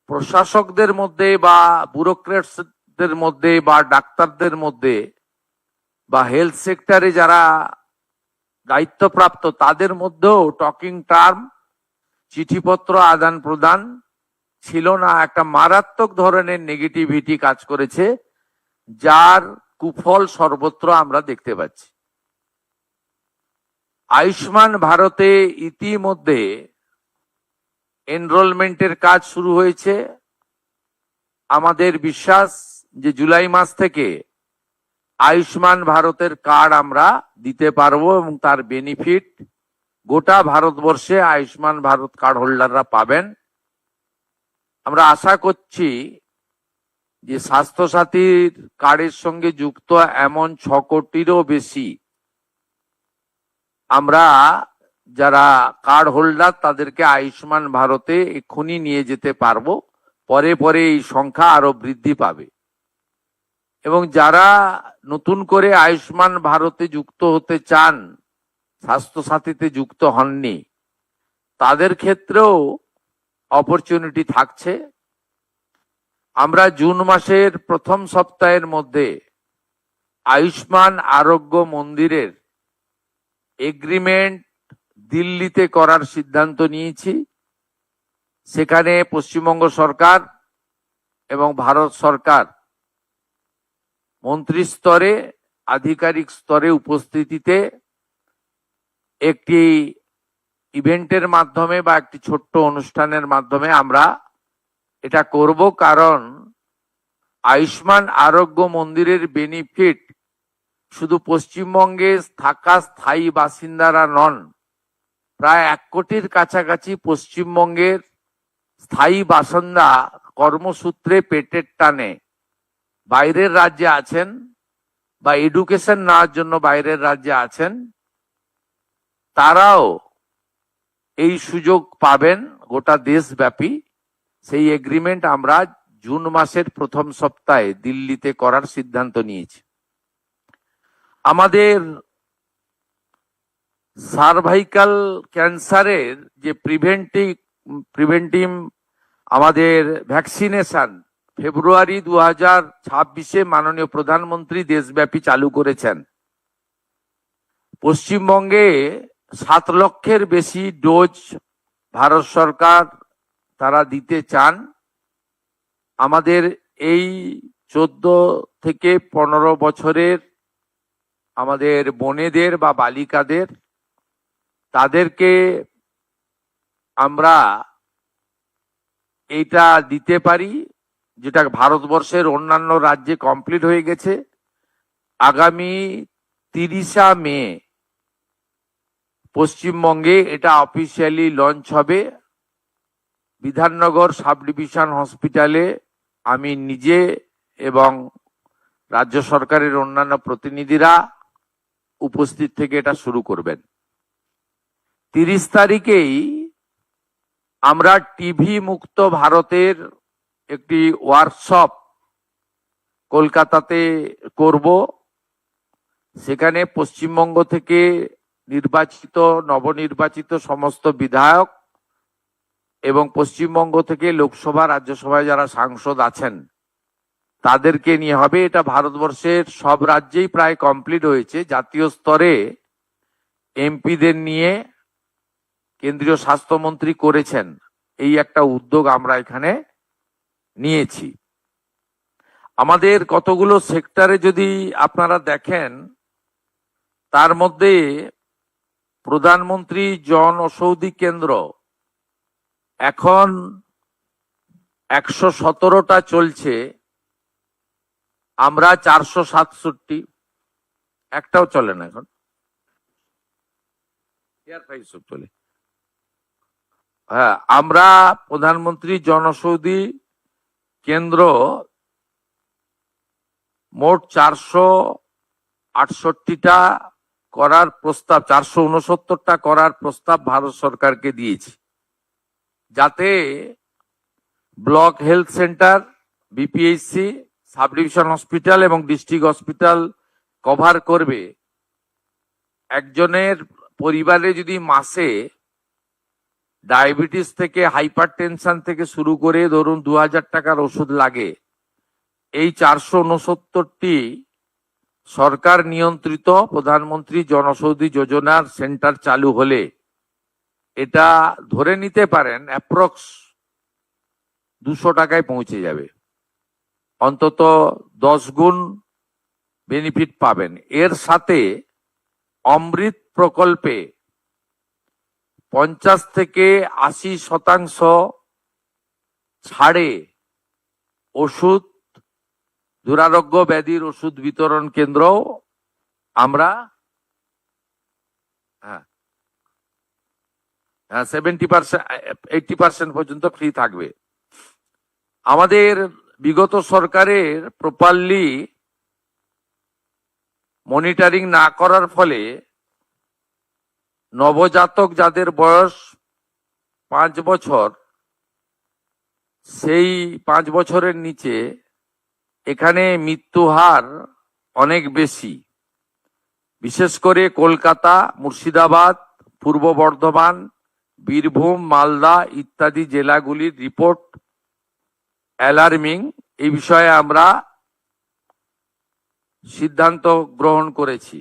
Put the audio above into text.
প্রশাসকদের মধ্যে বা ব্যুরোক্রেটসদের মধ্যে বা ডাক্তারদের মধ্যে বা হেলথ সেক্টরে যারা দায়িত্বপ্রাপ্ত তাদের মধ্যেও টকিং টার্ম, চিঠিপত্র আদান প্রদান ছিল না। একটা মারাত্মক ধরনের নেগেটিভিটি কাজ করেছে, যার কুফল সর্বত্র আমরা দেখতে পাচ্ছি। আয়ুষ্মান ভারতে ইতিমধ্যে এনরোলমেন্টের কাজ শুরু হয়েছে। আমাদের বিশ্বাস যে জুলাই মাস থেকে আয়ুষ্মান ভারতের কার্ড আমরা দিতে পারবো এবং তার বেনিফিট গোটা ভারতবর্ষে আয়ুষ্মান ভারত কার্ড হোল্ডাররা পাবেন। আমরা আশা করছি যে স্বাস্থ্যসাথীর কার্ডের সঙ্গে যুক্ত এমন 6 কোটিরও বেশি আমরা যারা কার্ড হোল্ডার তাদেরকে আয়ুষ্মান ভারতে এক্ষুনি নিয়ে যেতে পারবো। পরে পরে এই সংখ্যা আরো বৃদ্ধি পাবে এবং যারা নতুন করে আয়ুষ্মান ভারতে যুক্ত হতে চান, স্বাস্থ্যসাথীতে যুক্ত হননি, তাদের ক্ষেত্রেও অপরচুনিটি থাকছে। আমরা জুন মাসের প্রথম সপ্তাহের মধ্যে আয়ুষ্মান আরোগ্য মন্দিরের এগ্রিমেন্ট দিল্লিতে করার সিদ্ধান্ত নিয়েছি। সেখানে পশ্চিমবঙ্গ সরকার এবং ভারত সরকার মন্ত্রী স্তরে, আধিকারিক স্তরে উপস্থিতিতে একটি ইভেন্টের মাধ্যমে বা একটি ছোট্ট অনুষ্ঠানের মাধ্যমে আমরা এটা করব। কারণ আয়ুষ্মান আরোগ্য মন্দিরের বেনিফিট শুধু পশ্চিমবঙ্গে থাকা স্থায়ী বাসিন্দারা নন, প্রায় 1 কোটির কাছাকাছি পশ্চিমবঙ্গের স্থায়ী বাসিন্দা কর্মসূত্রে পেটের টানে বাইরের রাজ্যে আছেন বা এডুকেশন নেওয়ার জন্য বাইরের রাজ্যে আছেন, তারাও এই সুযোগ পাবেন গোটা দেশব্যাপী। সেই এগ্রিমেন্ট আমরা জুন মাসের প্রথম সপ্তাহে দিল্লিতে করার সিদ্ধান্ত নিয়েছি। আমাদের সার্ভাইকাল ক্যান্সারের যে প্রিভেন্টিভ আমাদের ভ্যাকসিনেশন ফেব্রুয়ারি 2026-এ মাননীয় প্রধানমন্ত্রী দেশব্যাপী চালু করেছেন। পশ্চিমবঙ্গে 7 লক্ষের বেশি ডোজ ভারত সরকার তারা দিতে চান। আমাদের এই 14 থেকে 15 বছরের আমাদের বোনেদের বা বালিকাদের, তাদেরকে আমরা এইটা দিতে পারি, যেটা ভারতবর্ষের অন্যান্য রাজ্যে কমপ্লিট হয়ে গেছে। আগামী 30 মে পশ্চিমবঙ্গে এটা অফিসিয়ালি লঞ্চ হবে। বিধাননগর সাব ডিভিশন হসপিটালে আমি নিজে এবং রাজ্য সরকারের অন্যান্য প্রতিনিধিরা উপস্থিত থেকে এটা শুরু করবেন। 30 তারিখেই আমরা টিভি মুক্ত ভারতের একটি ওয়ার্কশপ কলকাতাতে করব। সেখানে পশ্চিমবঙ্গ থেকে নির্বাচিত, নবনির্বাচিত সমস্ত বিধায়ক এবং পশ্চিমবঙ্গ থেকে লোকসভা, রাজ্যসভায় যারা সাংসদ আছেন তাদেরকে নিয়ে হবে। এটা ভারতবর্ষের সব রাজ্যেই প্রায় কমপ্লিট হয়েছে। জাতীয় স্তরে এমপিদের নিয়ে কেন্দ্রীয় স্বাস্থ্যমন্ত্রী করেছেন। এই একটা উদ্যোগ আমরা এখানে নিয়েছি। আমাদের কতগুলো সেক্টরে যদি আপনারা দেখেন, তার মধ্যে প্রধানমন্ত্রী জন ঔষধি কেন্দ্র এখন 117টা চলছে। আমরা 467, একটাও চলে না এখন, চলে। হ্যাঁ, আমরা প্রধানমন্ত্রী জনঔষধি কেন্দ্র মোট 468টা করার প্রস্তাব, 469টা করার প্রস্তাব ভারত সরকারকে দিয়েছি, যাতে block health centre, BPHC, sub division hospital এবং ডিস্ট্রিক্ট হসপিটাল কভার করবে। একজনের পরিবারে যদি মাসে ডায়াবেটিস থেকে হাইপার টেনশন থেকে শুরু করে ধরুন 2000 টাকার ওষুধ লাগে, এই 469টি সরকার নিয়ন্ত্রিত প্রধানমন্ত্রী জনঔষধি যোজনার সেন্টার চালু হলে এটা ধরে নিতে পারেন অ্যাপ্রক্স 200 টাকায় পৌঁছে যাবে, অন্তত 10 গুণ বেনিফিট পাবেন। এর সাথে অমৃত প্রকল্পে 50 থেকে 80% ছাড়ে ওষুধ, দুরারোগ্য ব্যাধির ওষুধ বিতরণ কেন্দ্র আমরা 70%, 80% পর্যন্ত ফ্রি থাকবে। আমাদের বিগত সরকারের প্রপারলি মনিটরিং না করার ফলে নবজাতক যাদের বয়স 5 বছর, সেই 5 বছরের নিচে এখানে মৃত্যু হার অনেক বেশি। বিশেষ করে কলকাতা, মুর্শিদাবাদ, পূর্ব বর্ধমান, বীরভূম, মালদা ইত্যাদি জেলাগুলির রিপোর্ট অ্যালার্মিং। এই বিষয়ে আমরা সিদ্ধান্ত গ্রহণ করেছি।